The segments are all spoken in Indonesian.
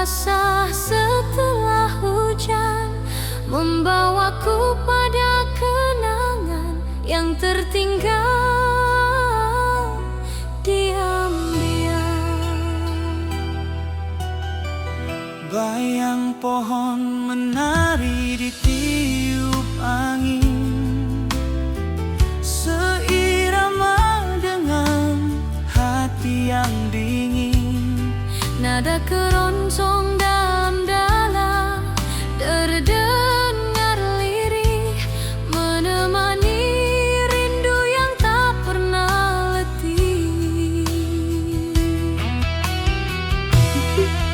basah setelah hujan, membawaku pada kenangan yang tertinggal diam-diam. Bayang pohon menari di tiup angin, seirama dengan hati yang dingin. Nada keroncong dalam-dalam terdengar lirih, menemani rindu yang tak pernah letih.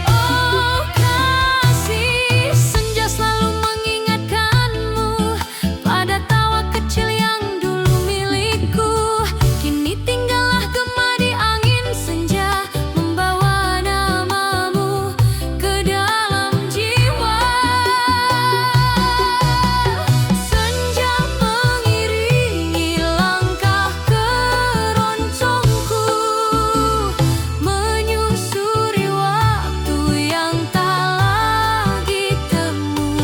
Oh kasih, senja selalu mengingatkanmu pada tawa kecil yang dulu milikku. Kini tinggallah gema di angin senja, membawa namamu ke dalam jiwa. Senja mengiringi langkah keroncongku, menyusuri waktu yang tak lagi temu.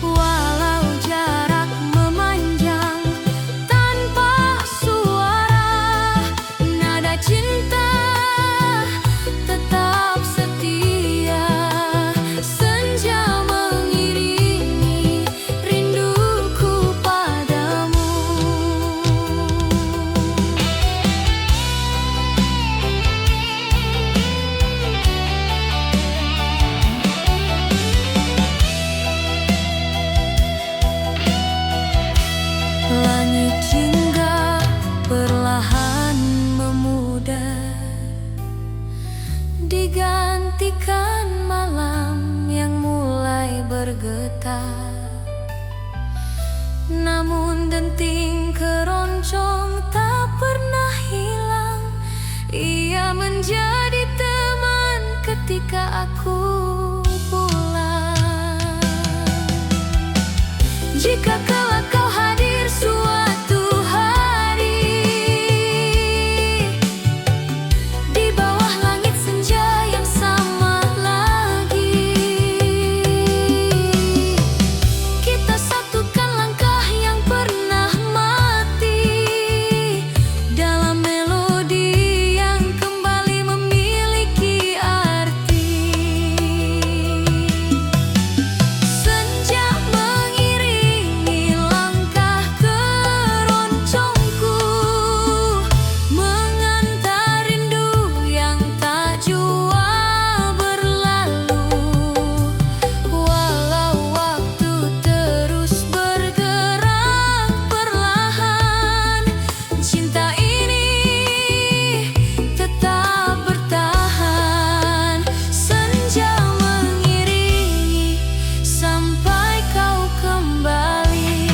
Walau jarak memanjang tanpa suara, nada cinta tetap setia. Senja mengiringi rinduku padamu. Langit jingga perlahan memudar, digantikan malam yang mulai bergetar. Namun denting keroncong tak pernah hilang, ia menjadi teman ketika aku pulang. Jika kelak kau hadir suatu hari di bawah langit senja yang sama lagi, kita satukan langkah yang pernah mati dalam melodi yang kembali memiliki arti. Senja mengiringi langkah keroncongku, mengantar rindu yang tak jua berlalu. Walau waktu terus bergerak perlahan, cinta ini tetap bertahan. Senja mengiringi sampai kau kembali,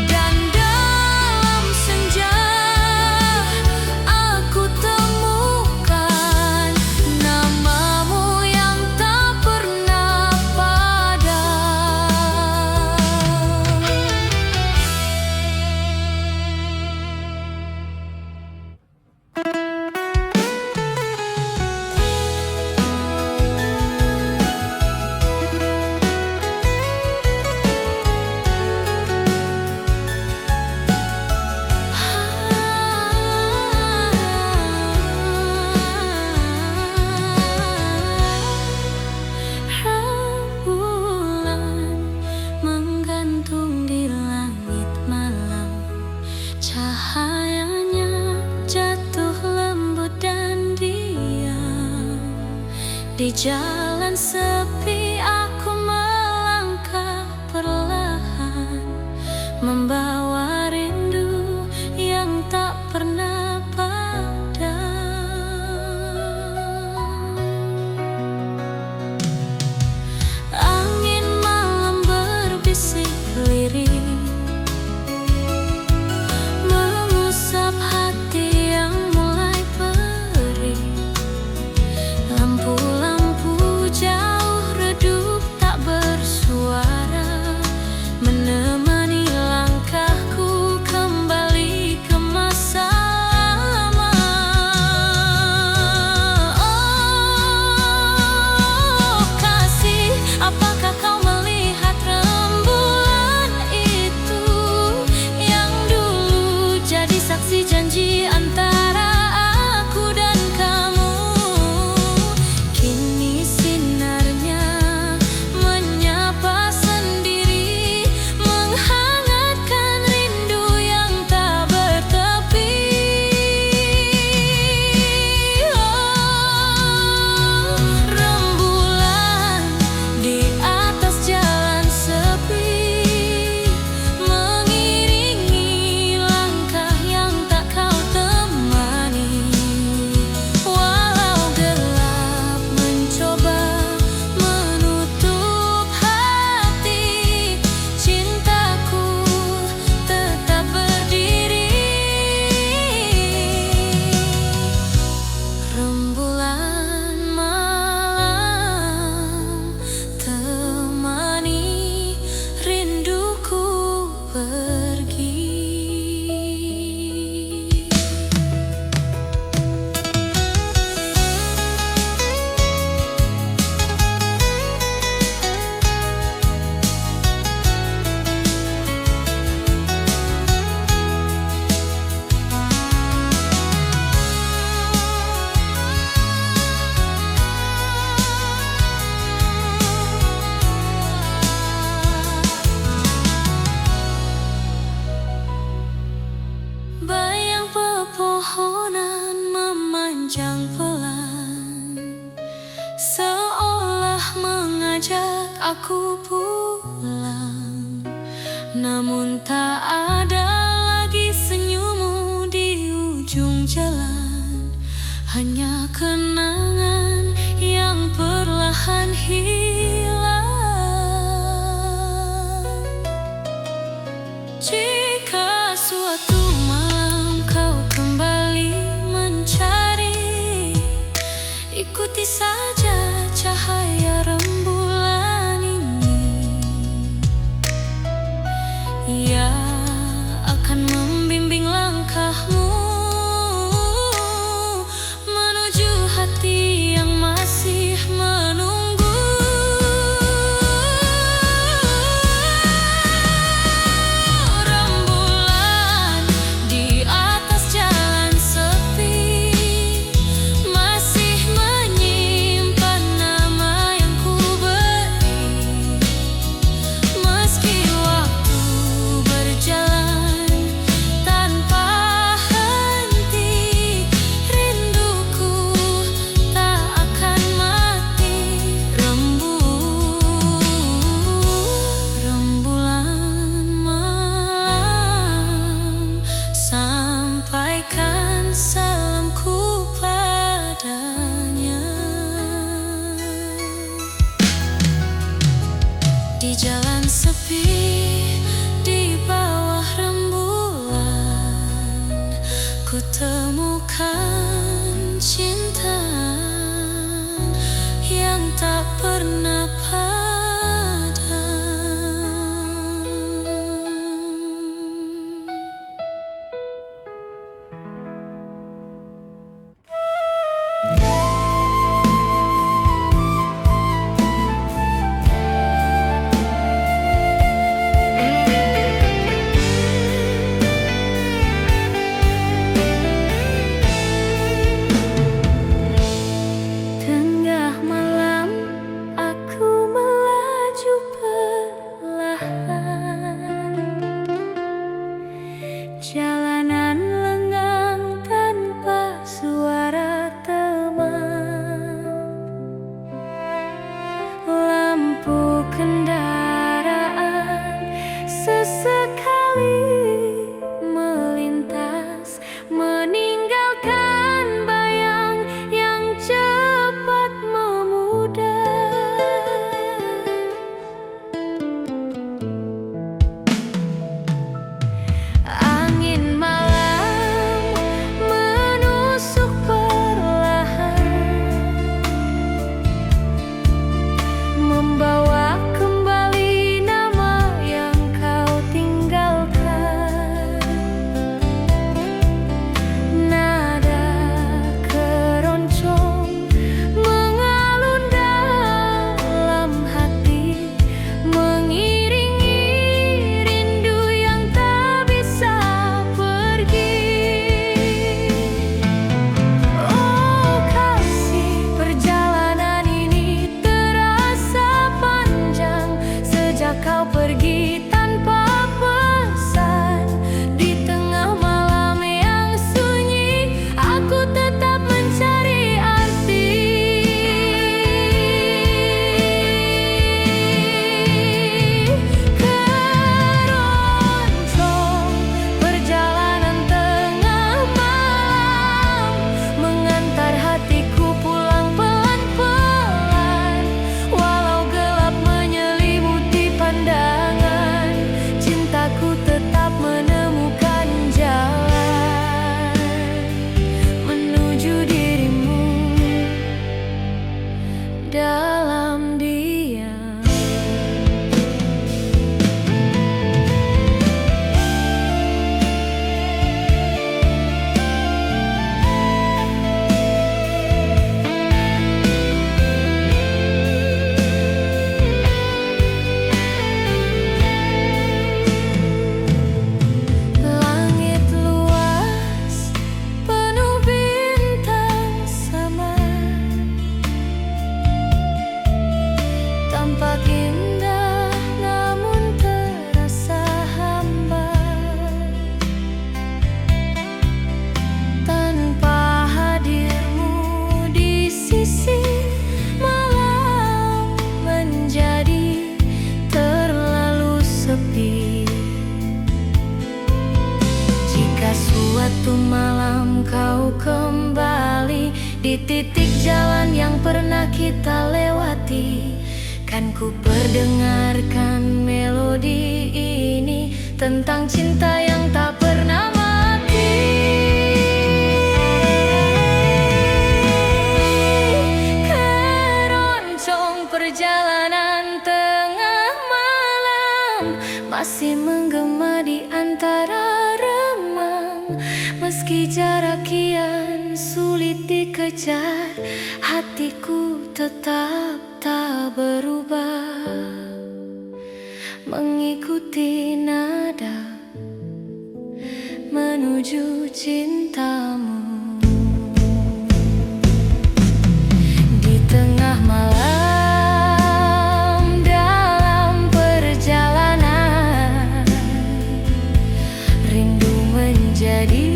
dan dalam senja aku temukan namamu yang tak pernah padam. Rembulan menggantung di langit malam, cahayanya jatuh lembut dan diam. Di jalan sepi aku melangkah perlahan, membawa rindu yang tak pernah padam. Angin malam berbisik lirih, mengusap hati yang mulai perih. Lampu-lampu aku pulang, namun tak ada lagi senyummu di ujung jalan. Hanya kenangan yang perlahan hilang. Jika suatu malam kau kembali mencari, ikuti saja cahaya rembulan ini. Ia akan membimbing langkahmu menuju hati yang masih menunggu. Rembulan di atas jalan sepi masih menyimpan nama yang ku beri. Meski waktu berjalan tanpa henti, rinduku tak akan mati. Rembulan malam, sampaikan salamku padanya. Di jalan sepi, di bawah rembulan, ku temukan cinta yang tak pernah padam. titik jalan yang pernah kita lewati, kan ku perdengarkan melodi ini tentang cinta yang tak pernah mati. Keroncong perjalanan tengah malam masih menggema di antara remang. Meski jarak kian sulit dikejar, hatiku tetap tak berubah, mengikuti nada menuju cintamu. Di tengah malam dalam perjalanan, rindu menjadi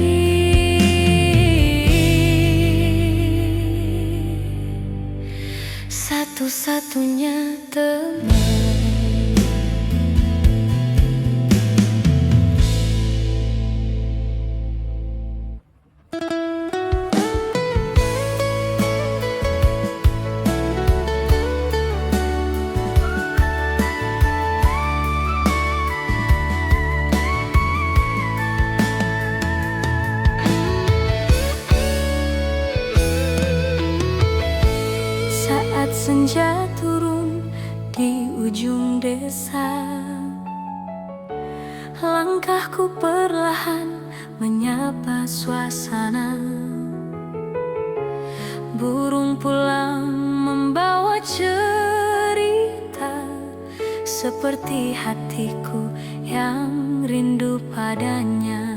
satu-satunya teman. Senja turun di ujung desa, langkahku perlahan menyapa suasana. Burung pulang membawa cerita, seperti hatiku yang rindu padanya.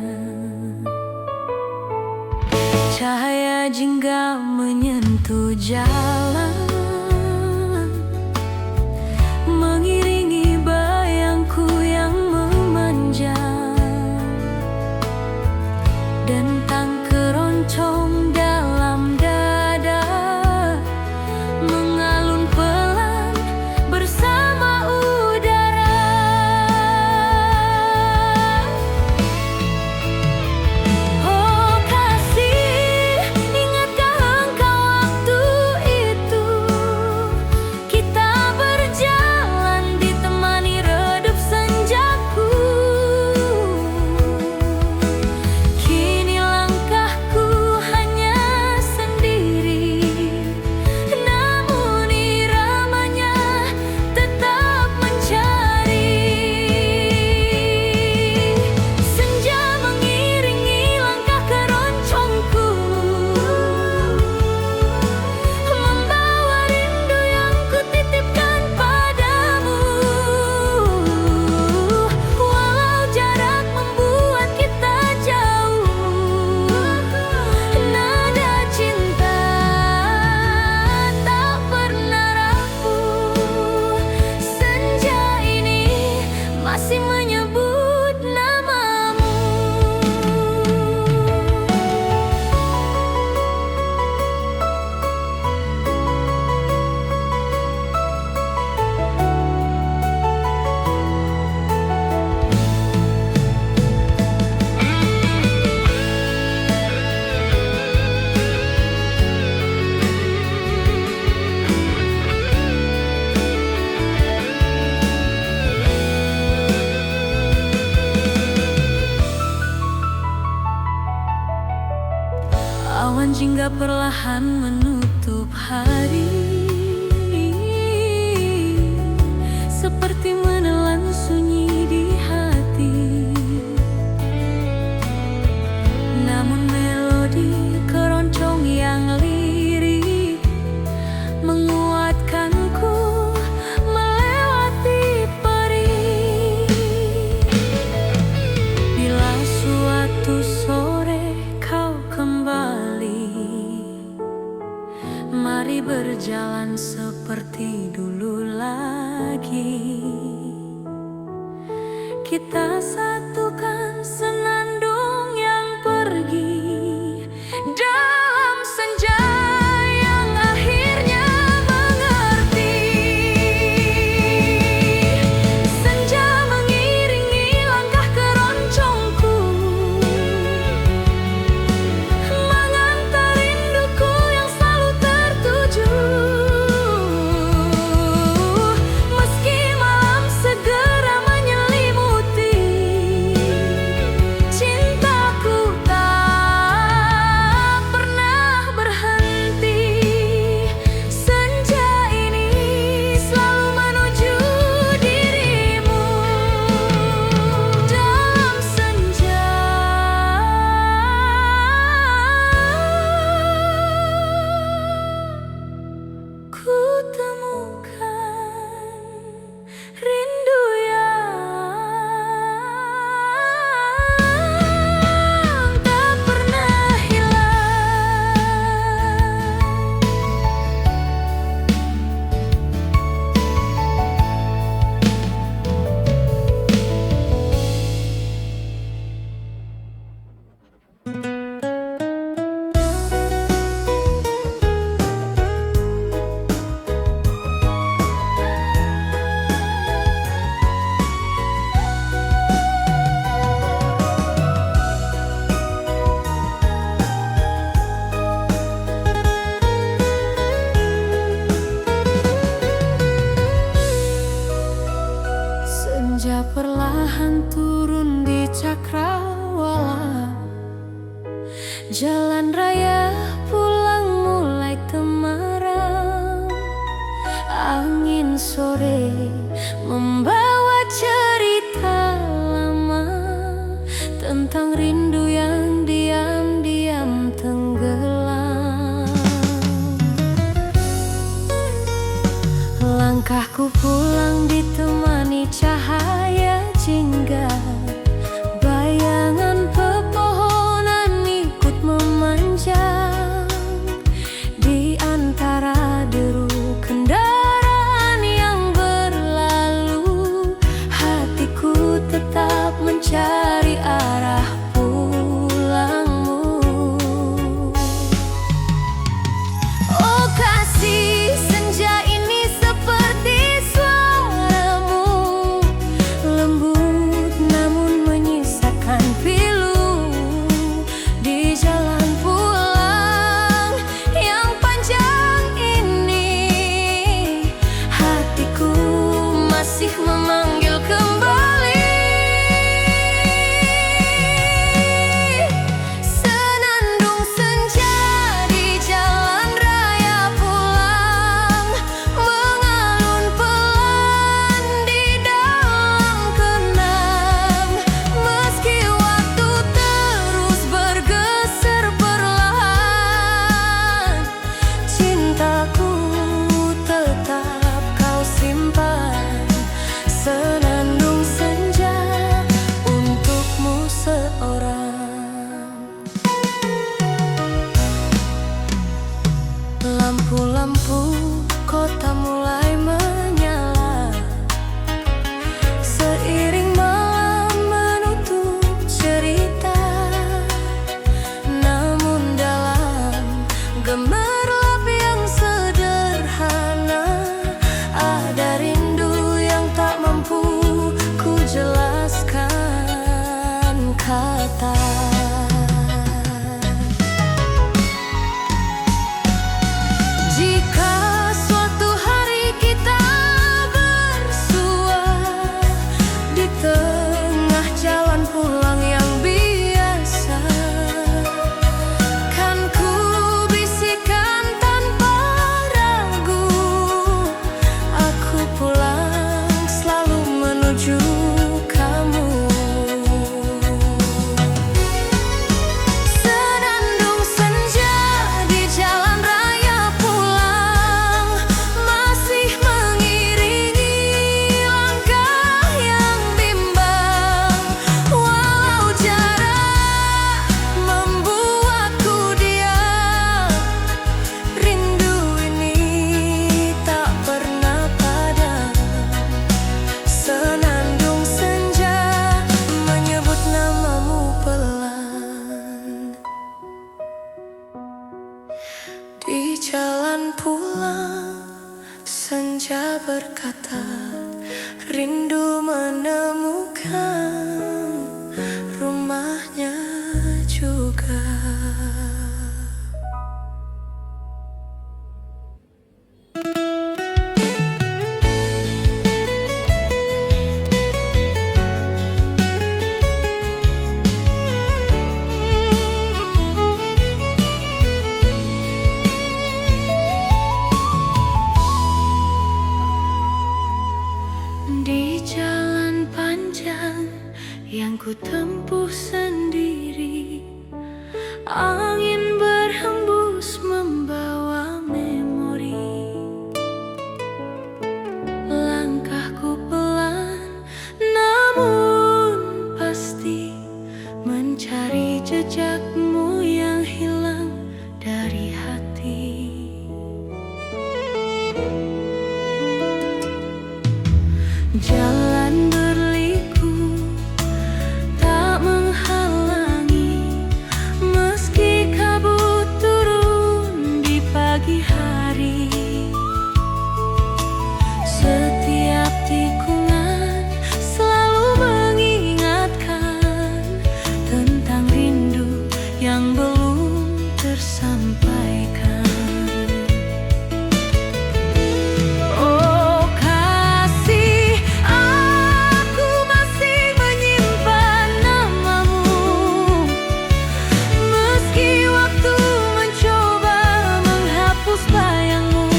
Cahaya jingga menyentuh jalan, mengiringi bayangku yang memanjang. Dentang keroncong dalam dada mengalun pelan bersama udara. Oh kasih, ingatkah engkau waktu itu kita berjalan ditemani redup senjaku. Kini langkahku hanya sendiri, namun iramanya tetap mencari. Senja mengiringi langkah keroncongku, membawa rindu yang kutitipkan padamu. Walau jarak membuat kita jauh, nada cinta tak pernah rapuh. Senja ini masih menyebut namamu. Awan jingga perlahan menutup hari, seperti menelan sunyi di hati. Namun melodi keroncong yang lirik menguatkanku melewati perih. Bila suatu sore kau kembali, mari berjalan seperti dulu lagi. Kita satukan senandung yang pergi dalam senja yang akhirnya mengerti. Senja mengiringi langkah keroncongku, mengantar rinduku yang selalu gemerlap yang sederhana. Ada rindu yang tak mampu ku jelaskan kata. Jika suatu hari kita bersua di tengah jalan pulang yang biasa, kan ku bisikan tanpa ragu, aku pulang selalu menuju kamu. Senandung senja di jalan raya pulang masih mengiringi langkah yang bimbang. Walau jarak membuatku diam, rindu ini tak pernah padam. Senandung senja menyebut namamu pelan. Di jalan pulang senja berkata, rindu menemukan rumahnya juga. Di jalan panjang yang ku tempuh sendiri, angin berhembus membawa memori. Langkahku pelan namun pasti, mencari jejakmu yang hilang dari hati. Jalan berliku tak menghalangi, meski kabut turun di pagi hari. Setiap tikungan selalu mengingatkan tentang rindu yang belum tersampaikan. Oh kasih, aku masih menyimpan namamu, meski waktu mencoba menghapus bayangmu.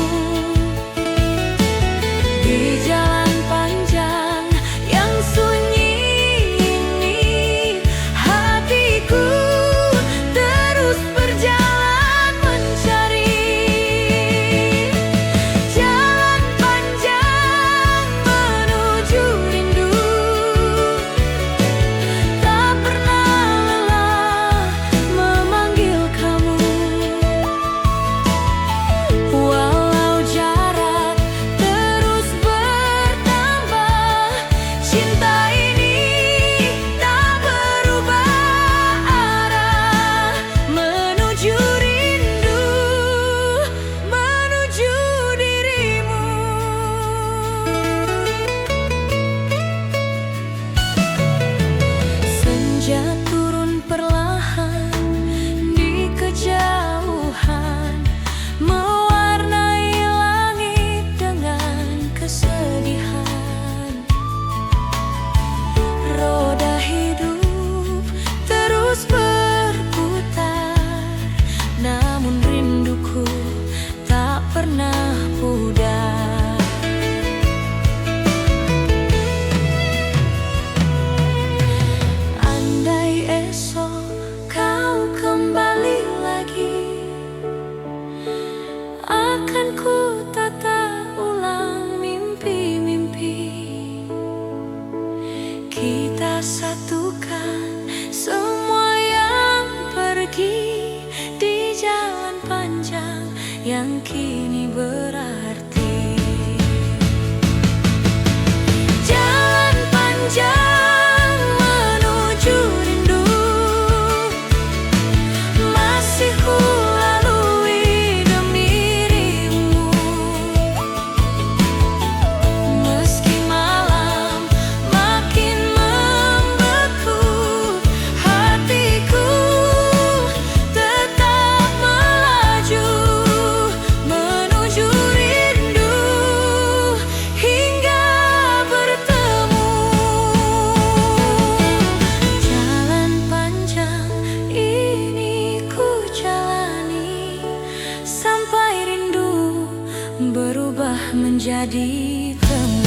Di jalan panjang yang sunyi ini, hatiku terus berjalan mencari. Jalan panjang menuju rindu, tak pernah lelah memanggil kamu. Walau jarak terus bertambah, cinta ini tak berubah arah, menuju rindu, menuju dirimu. Senja turun perlahan di kejauhan, mewarnai langit dengan kesedihan. Roda hidup terus berputar, namun rinduku tak pernah pudar. Andai esok kau kembali lagi, akan ku tata ulang mimpi-mimpi. Kita satukan semua yang pergi di jalan panjang yang kini berarti. Jalan panjang menuju rindu, masih ku lalui menjadi temu.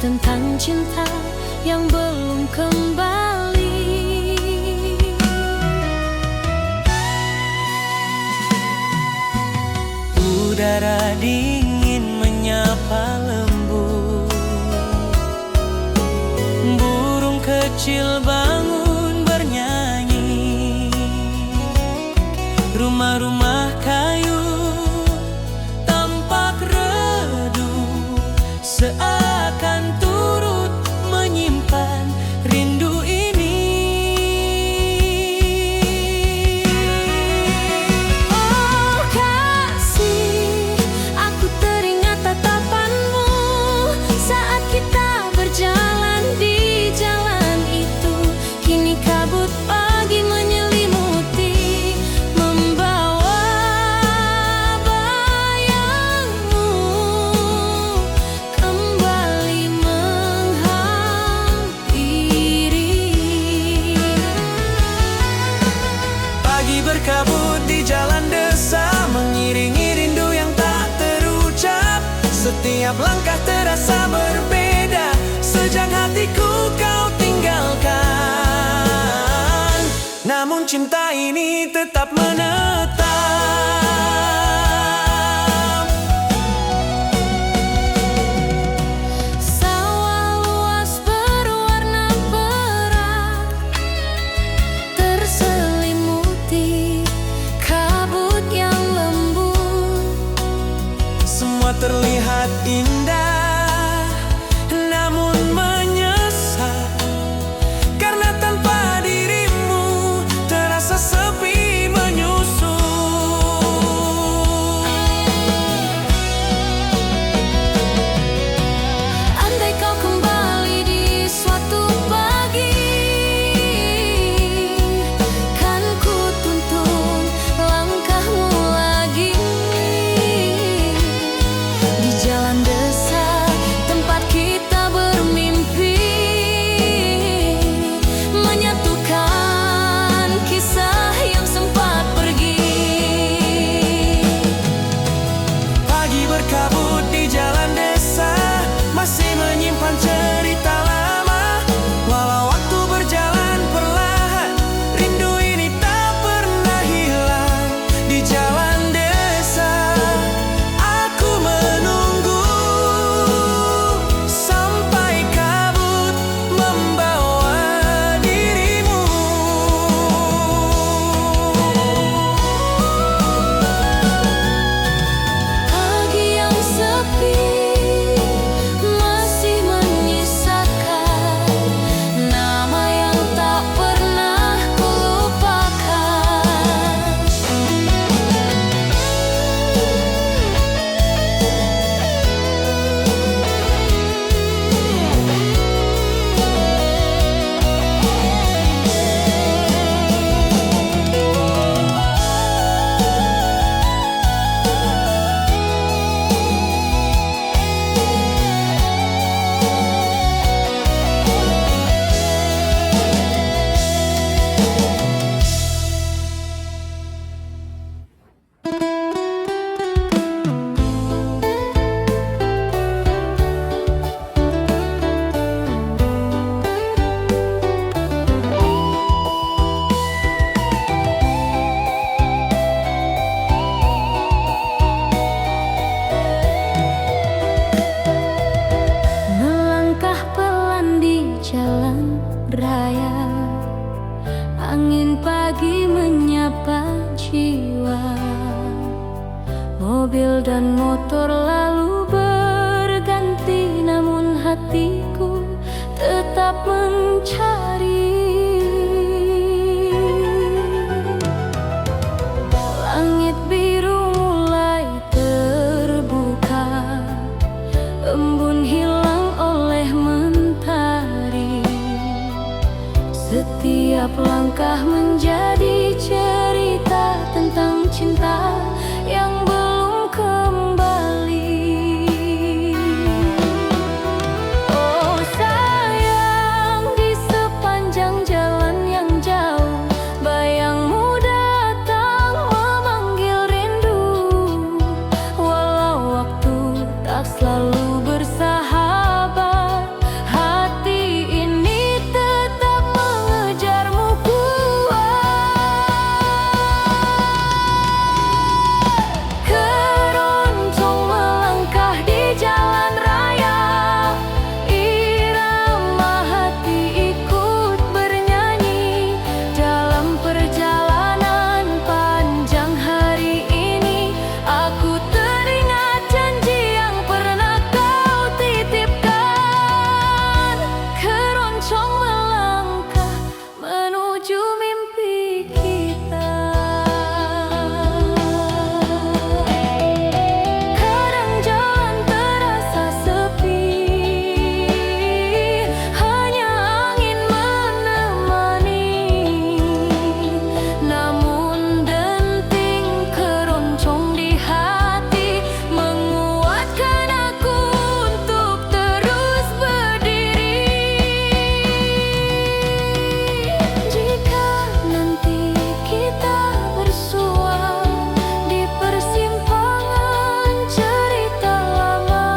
Tentang cinta yang belum kembali. Udara dingin menyapa lembut, burung kecil bangun bernyanyi, rumah-rumah kayu tampak redup, seakan turut menyimpan rindu ini. Oh kasih, aku teringat tatapanmu saat kita berjalan di jalan itu. Kini kabut pagi menyelimuti, membawa bayangmu kembali menghampiri. Pagi berkabut di jalan desa, mengiringi rindu yang tak terucap. Setiap langkah terasa berbeda sejak hatiku kau tinggalkan. Namun cinta ini tetap menetap. Sawah luas berwarna perak, terselimuti kabut yang lembut. Semua terlihat indah, namun menyesal, karena tanpa dirimu terasa sepi menyusul. raya, angin pagi menyapa jiwa. Mobil dan motor lalu berganti, namun hatiku tetap mencari. Langit biru mulai terbuka, embun hilang oleh mentari. Setiap langkah menjadi cerita tentang cinta yang belum kembali. Oh sayang, di sepanjang jalan yang jauh, bayangmu datang memanggil rindu. Walau waktu tak selalu bersahabat, hati ini tetap mengejarmu kuat. Keroncong melangkah di jalan raya, irama hati ikut bernyanyi. Dalam perjalanan panjang hari ini, aku teringat janji yang pernah kau titipkan. Keroncong melangkah menuju mimpi kita. Kadang jalan terasa sepi, hanya angin menemani. Namun denting keroncong di hati menguatkan aku untuk terus berdiri. Jika nanti kita bersua di persimpangan cerita lama,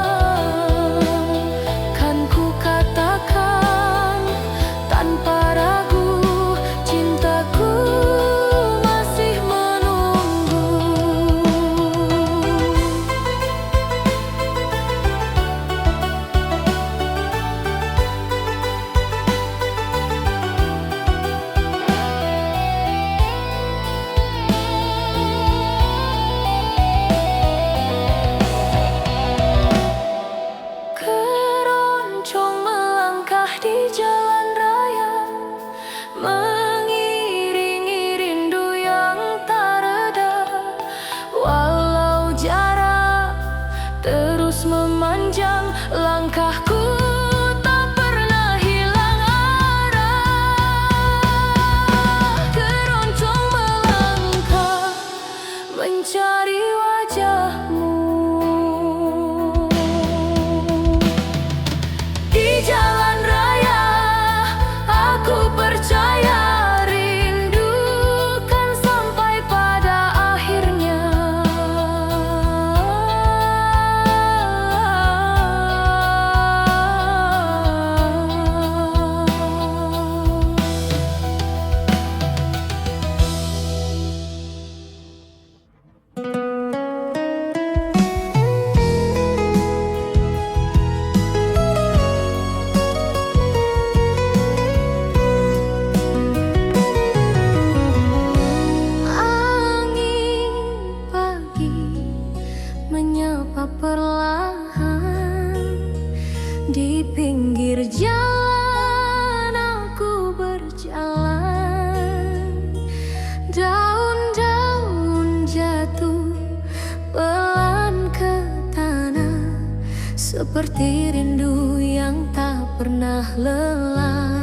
kan ku katakan tanpa ragu, cintaku masih menunggu. Keroncong melangkah di jalan raya, mengiringi rindu yang tak reda. Walau jarak terus memanjang, langkahku tak pernah hilang arah. Keroncong melangkah mencari wajahmu. Di jalan raya, aku percaya rindu kan sampai pada akhirnya. Angin pagi menyapa perlahan, di pinggir jalan aku berjalan. Daun-daun jatuh pelan ke tanah, seperti rindu yang tak pernah lelah.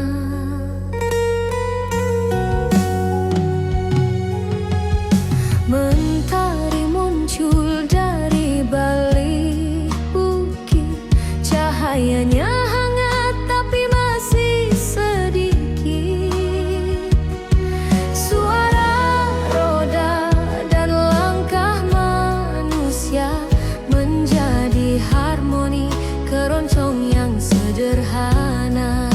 Mentari muncul dari balik bukit, cahayanya hangat tapi masih sedikit. Suara roda dan langkah manusia menjadi harmoni keroncong yang sederhana.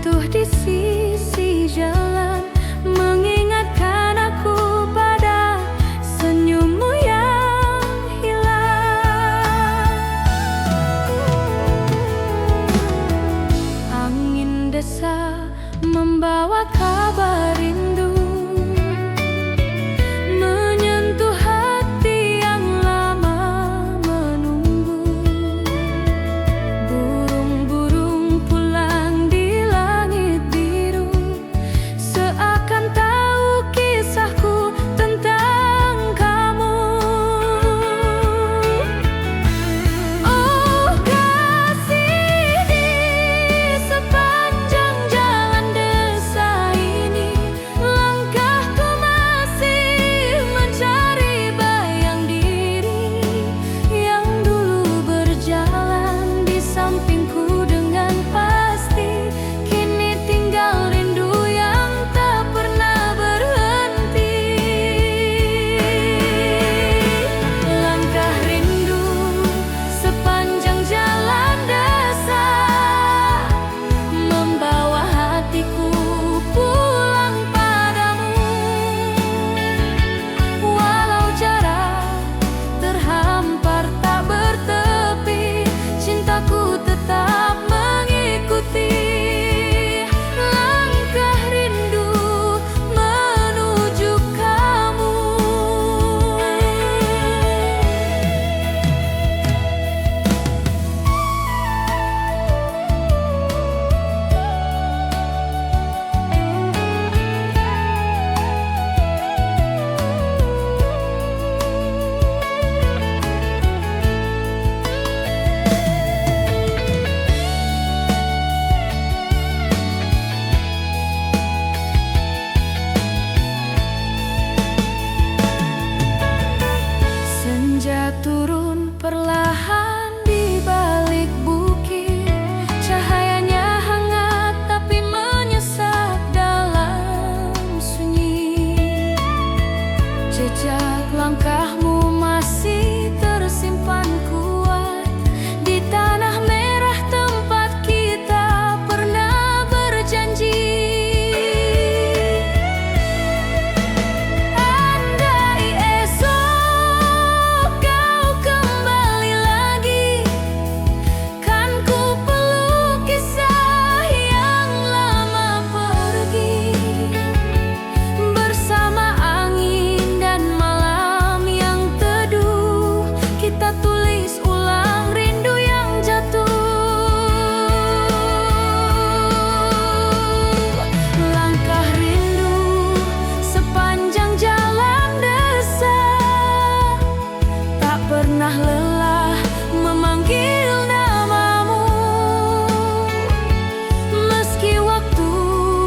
jatuh di sisi jalan, mengingatkan aku pada senyummu yang hilang. Angin desa membawa kabar rindu, menyentuh hati yang lama menunggu. Burung-burung pulang di langit biru, seakan tahu kisahku tentang kamu. Oh kasih, di sepanjang jalan desa ini, langkahku masih mencari bayang diri yang dulu berjalan di sampingku dengan pasti. Kini tinggal rindu yang tak pernah berhenti. Langkah rindu sepanjang jalan desa, membawa hatiku pulang padamu. Walau jarak terhampar tak bertepi, cintaku tetap mengikuti langkah rindu menuju kamu. Senja turun perlahan di balik bukit, cahayanya hangat tapi menyesap dalam sunyi. Jejak langkahmu masih tersimpan kuat di tanah merah tempat kita pernah berjanji. Andai esok kau kembali lagi, kan ku peluk kisah yang lama pergi. Bersama angin dan malam yang teduh, kita tulis ulang rindu yang jatuh. Langkah rindu sepanjang jalan desa, tak pernah lelah memanggil namamu. Meski waktu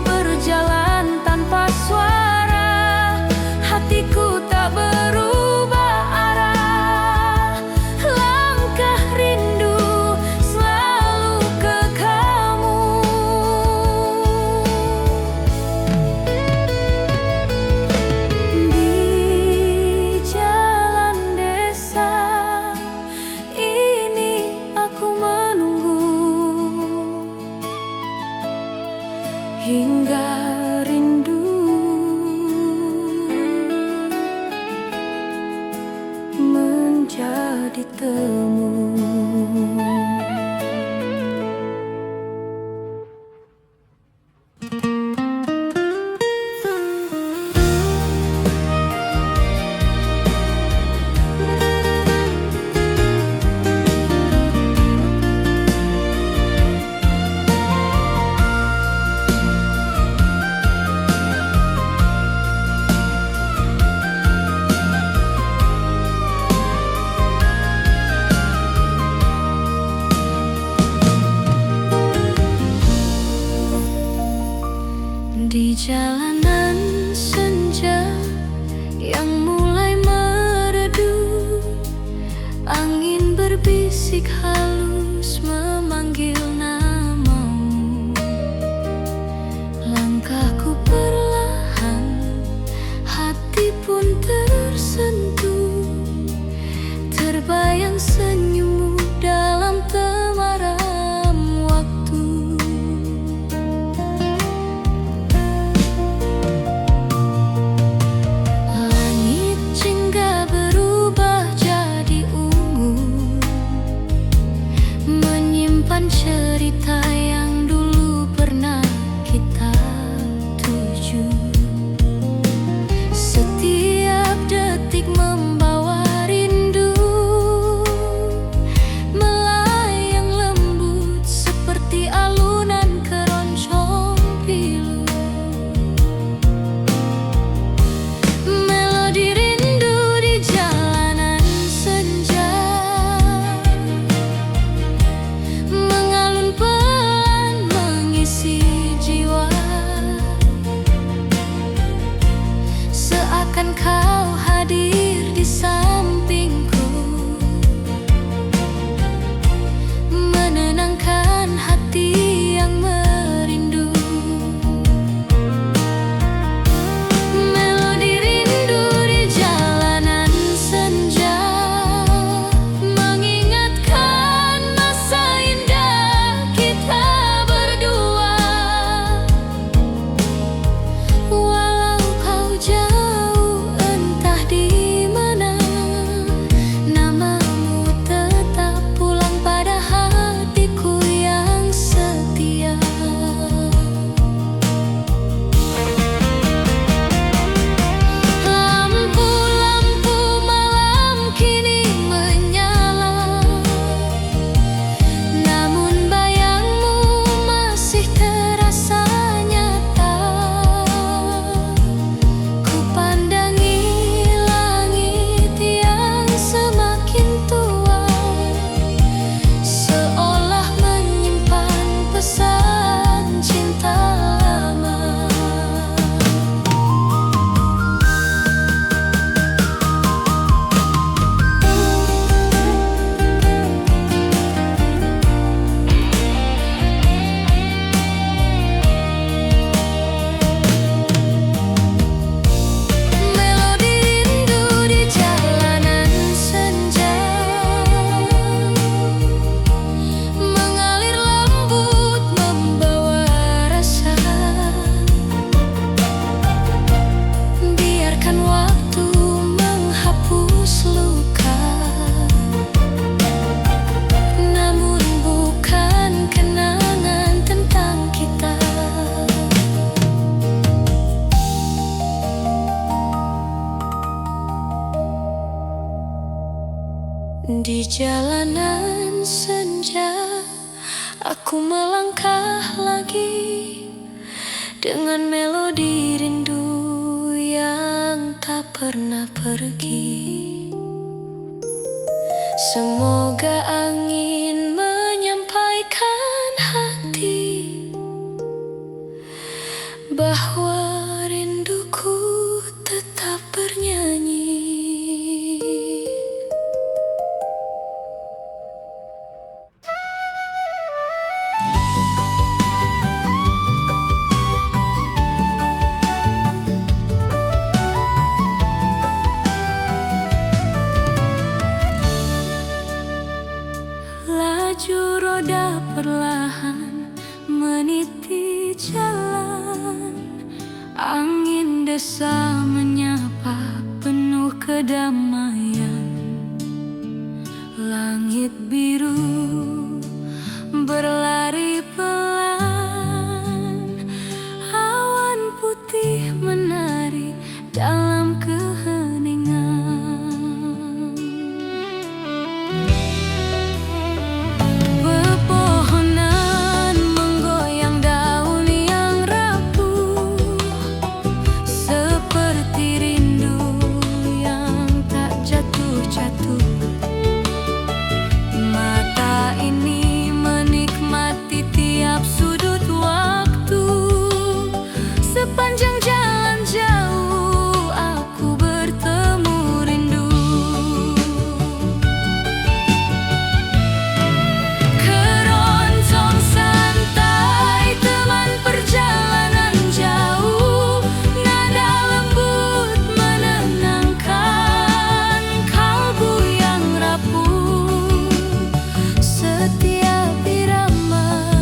berjalan tanpa suara, hatiku tak berubah arah. Langkah rindu selalu ke kamu. Di jalan desa ini aku menunggu hingga rindu menjadi temu. Di jalanan senja yang mulai meredup, angin berbisik halus memanggil namamu. Langkahku perlahan, hati pun tersentuh, terbayang senyummu dalam temaram waktu. Di jalanan senja, aku melangkah lagi dengan melodi rindu yang tak pernah pergi. Semoga angin menyampaikan hati bahwa rinduku tetap bernyanyi. Laju roda perlahan meniti jalan, angin desa menyapa penuh kedamaian. Langit biru berlari pelan, awan putih menari dalam keheningan. Pepohonan menggoyang daun yang rapuh, seperti rindu yang tak jatuh-jatuh. Mata ini menikmati tiap sudut waktu. Sepanjang jalan jauh aku bertemu rindu. Keroncong santai teman perjalanan jauh, nada lembut menenangkan kalbu yang rapuh. Setiap irama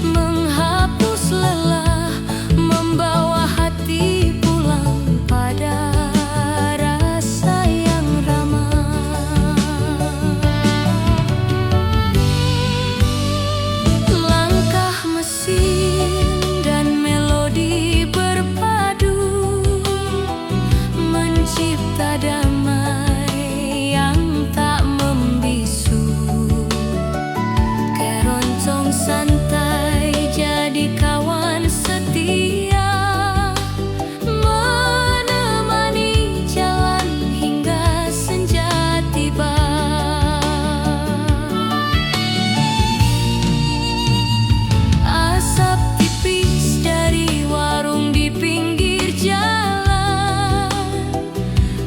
menghapus lelah, membawa hati pulang pada rasa yang ramah. Langkah mesin dan melodi berpadu, mencipta damai yang tak membisu. Keroncong santai jadi kawan setia, menemani jalan hingga senja tiba. Asap tipis dari warung di pinggir jalan,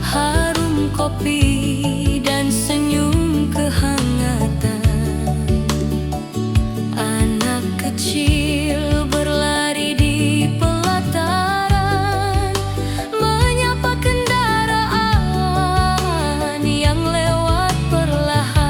harum kopi dan senyum kehangatan. Anak kecil berlari di pelataran, menyapa kendaraan yang lewat perlahan.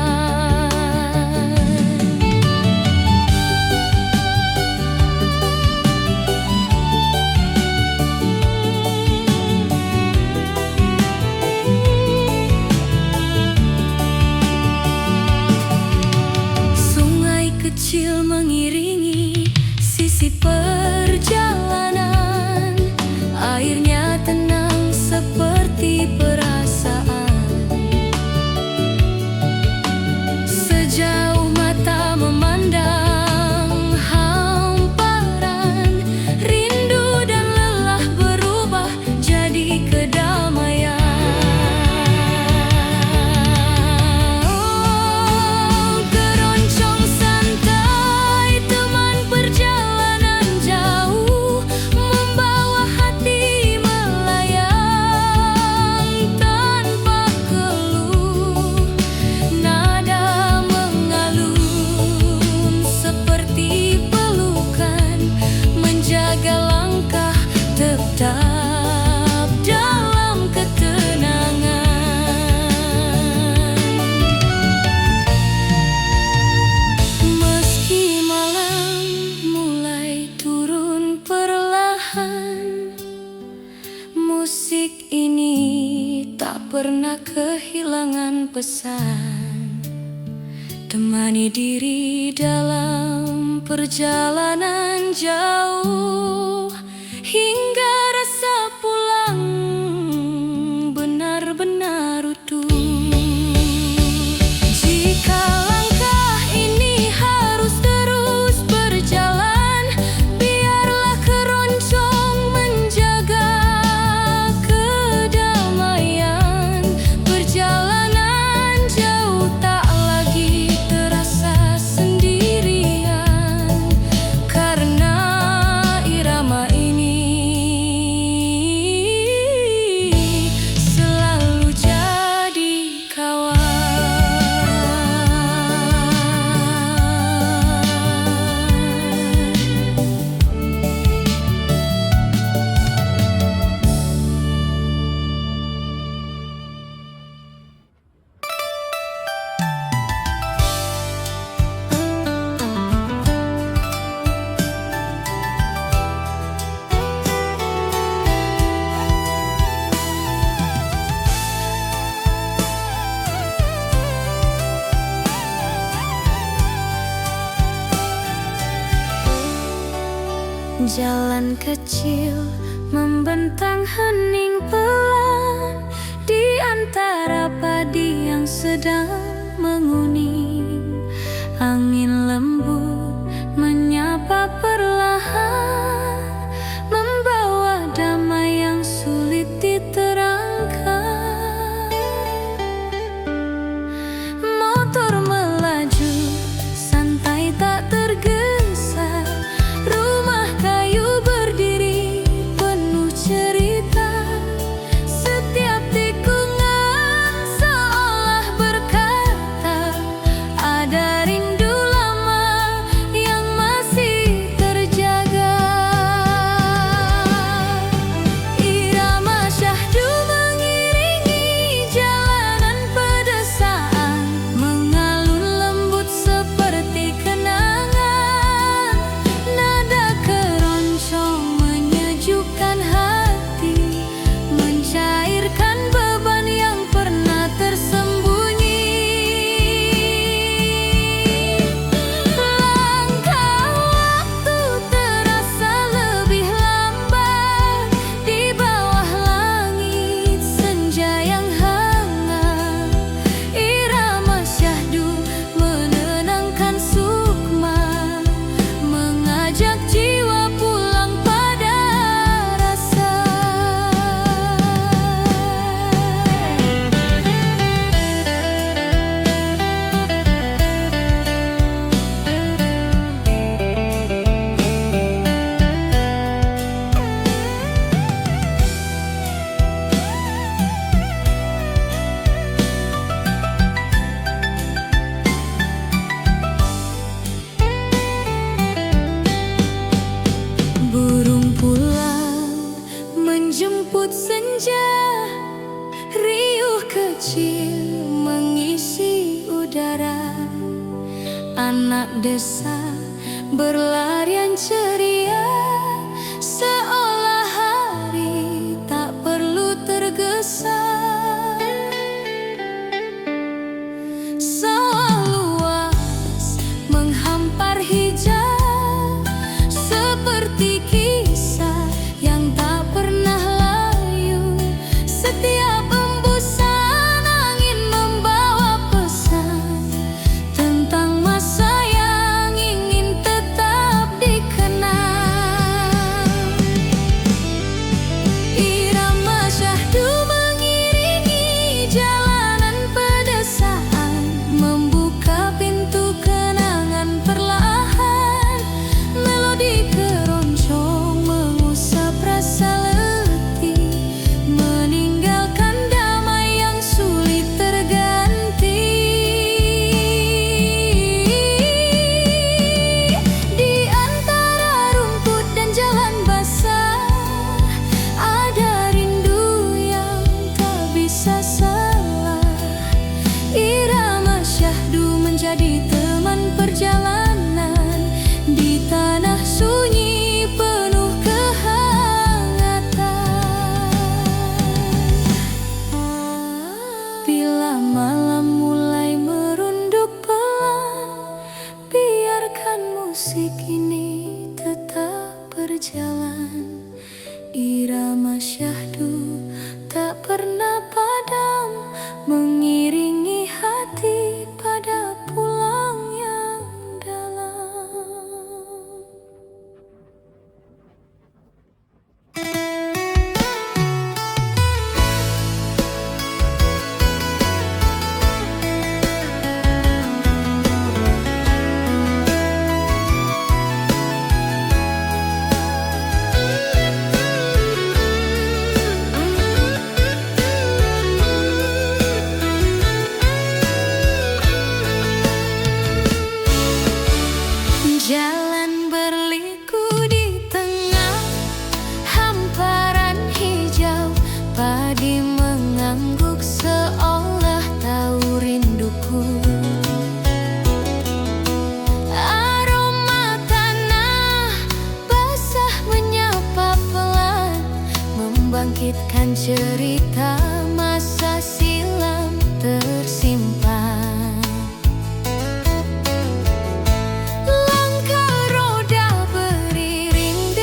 Sungai kecil mengiringi sisi perjalanan, airnya tenang seperti perasaan. Sejauh mata memandang hamparan, rindu dan lelah berubah jadi kedamaian. Keroncong santai teman perjalanan jauh, membawa hati melayang tanpa keluh. Nada mengalun seperti pelukan, menjaga langkah tetap dalam ketenangan. Meski malam mulai turun perlahan, musik ini tak pernah kehilangan pesan. Temani diri dalam perjalanan jauh, hingga rasa pulang benar-benar utuh. Jalan kecil membentang hening pelan di antara padi yang sedang menguning. Angin lembut menyapa perlahan, membawa damai yang sulit diterangkan. Motor melaju santai tak tergesa, rumah kayu berdiri penuh cerita. Setiap tikungan seolah berkata, ada rindu lama yang masih terjaga. Irama syahdu mengiringi jalanan pedesaan, mengalun lembut seperti kenangan. Nada keroncong menyejukkan hati, mencairkan beban yang pernah tersembunyi. Langkah waktu terasa lebih lambat di bawah langit senja yang hangat. Irama syahdu menenangkan sukma, mengajak jiwa pulang pada rasa. Burung pulang menjemput senja, riuh kecil mengisi udara. Anak desa berlarian ceria, seolah hari tak perlu tergesa. Sawah luas menghampar hijau, seperti kisah yang tak pernah layu. Setiap embusan angin membawa pesan tentang masa yang ingin tetap dikenang. Irama syahdu mengiringi jalanan pedesaan, membuka pintu kenangan perlahan. Melodi keroncong mengusap rasa letih, meninggalkan damai yang sulit terganti. Di antara rumput dan jalan basah, ada rindu yang tak bisa salah. Irama syahdu menjadi teman perjalanan di tanah sunyi penuh kehangatan. Bila malam mulai merunduk pelan, biarkan musik ini tetap berjalan. Irama syahdu tak pernah padam, mengiringi hati pada pulang yang dalam. Jalan berliku di tengah hamparan hijau, padi mengangguk seolah tahu rinduku. Aroma tanah basah menyapa pelan, membangkitkan cerita masa silam tersimpan. Langkah roda beriring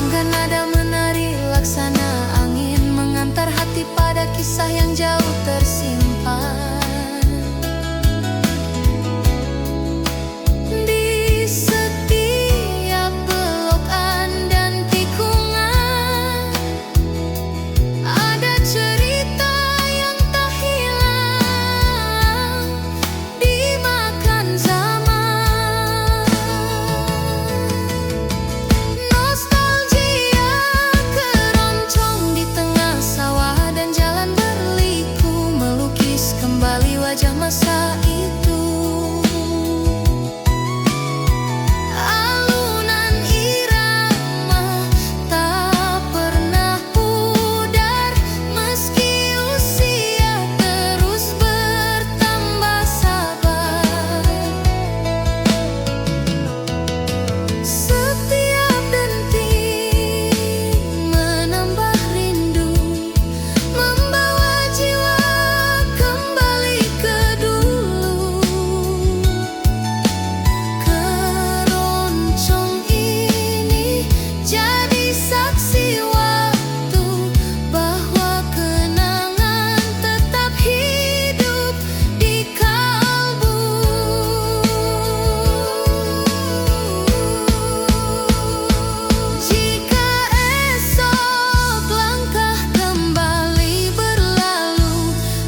Serangga nada menari laksana angin, mengantar hati pada kisah yang jauh tersimpan. Di setiap belokan dan tikungan ada cerita yang tak hilang dimakan zaman. Nostalgia keroncong di tengah sawah dan jalan berliku, melukis kembali wajah masa itu. Alunan irama tak pernah pudar, meski usia terus bertambah sabar. Setiap denting menambah rindu, membawa jiwa kembali ke dulu. Keroncong ini jadi saksi waktu bahwa kenangan tetap hidup di kalbu. Jika esok langkah kembali berlalu,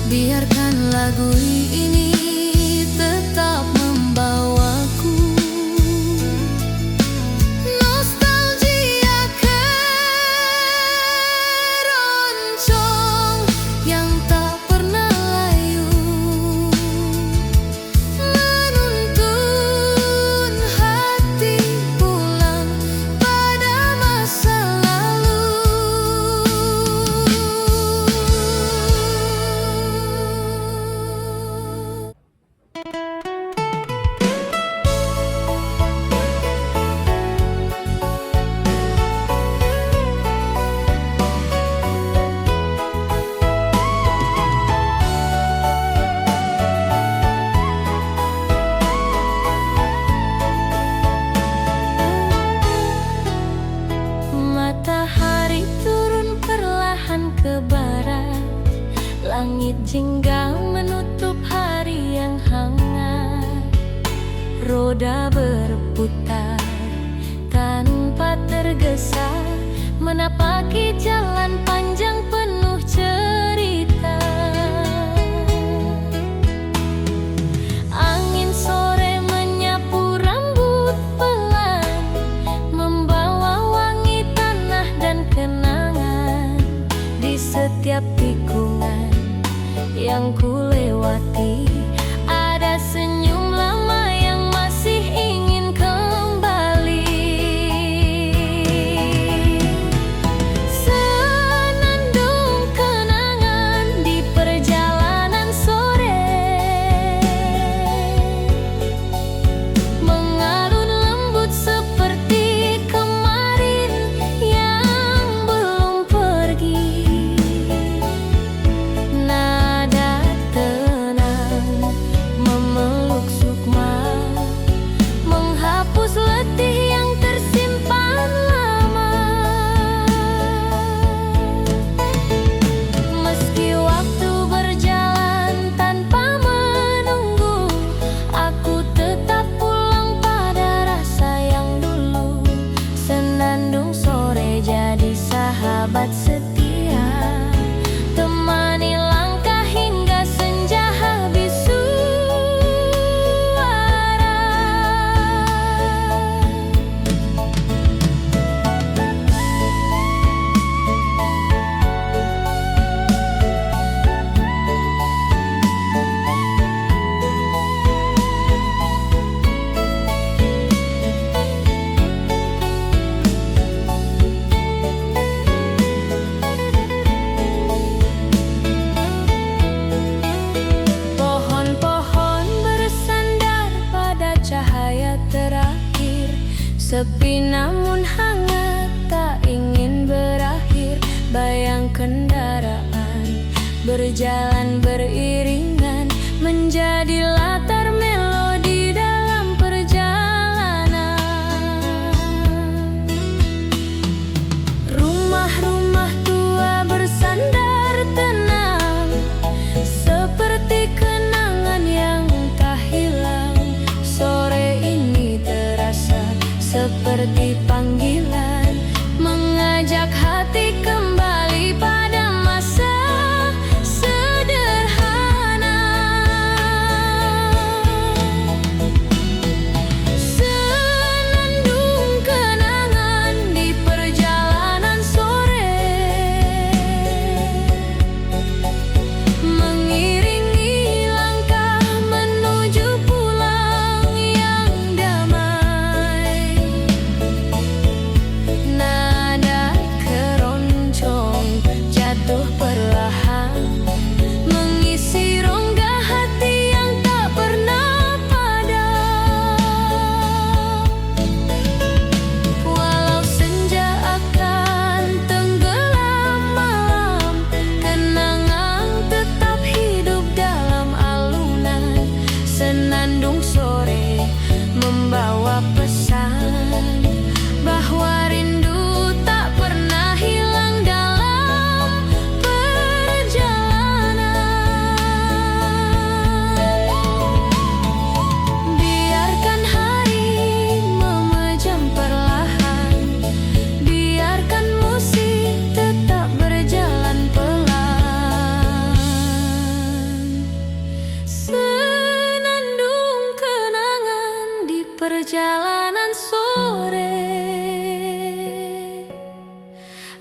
biarkan lagu ini tetap membawaku. Nostalgia keroncong yang tak pernah layu, menuntun hati pulang pada masa lalu. Matahari turun perlahan ke barat, langit jingga menutup hari yang hangat. Roda berputar tanpa tergesa, menapaki jalan panjang penuh cerita. Angin sore menyapu rambut pelan, membawa wangi tanah dan kenangan. Di setiap tikungan yang ku lewati, ada senyum lama yang masih ingin kembali. Senandung kenangan di perjalanan sore, mengalun lembut seperti kemarin yang belum pergi. Nada tenang memeluk sukma, menghapus letih yang tersimpan lama. Meski waktu berjalan tanpa menunggu, aku tetap pulang pada rasa yang dulu. Senandung sore jadi sahabat setia, temani langkah hingga senja habis suara. Pohon-pohon bersandar pada cahaya terakhir, sepi namun hangat tak ingin berakhir. Bayang kendaraan berjalan beriringan, menjadi latar melodi dalam perjalanan. mengajak hati kembali pada masa sederhana. Senandung kenangan di perjalanan sore, mengiringi langkah menuju pulang yang damai. Nada keroncong jatuh perlahan, mengisi rongga hati yang tak pernah padam. Walau senja akan tenggelam malam, kenangan tetap hidup dalam alunan. Senandung sore membawa pesan bahwa rindu tak pernah hilang dalam perjalanan. Biarkan hari memejam perlahan, biarkan musik tetap berjalan pelan. Senandung kenangan di perjalanan sore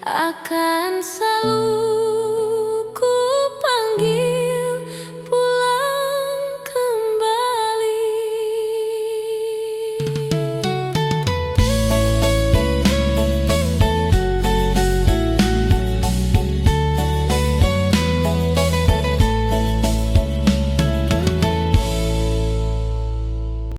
akan selalu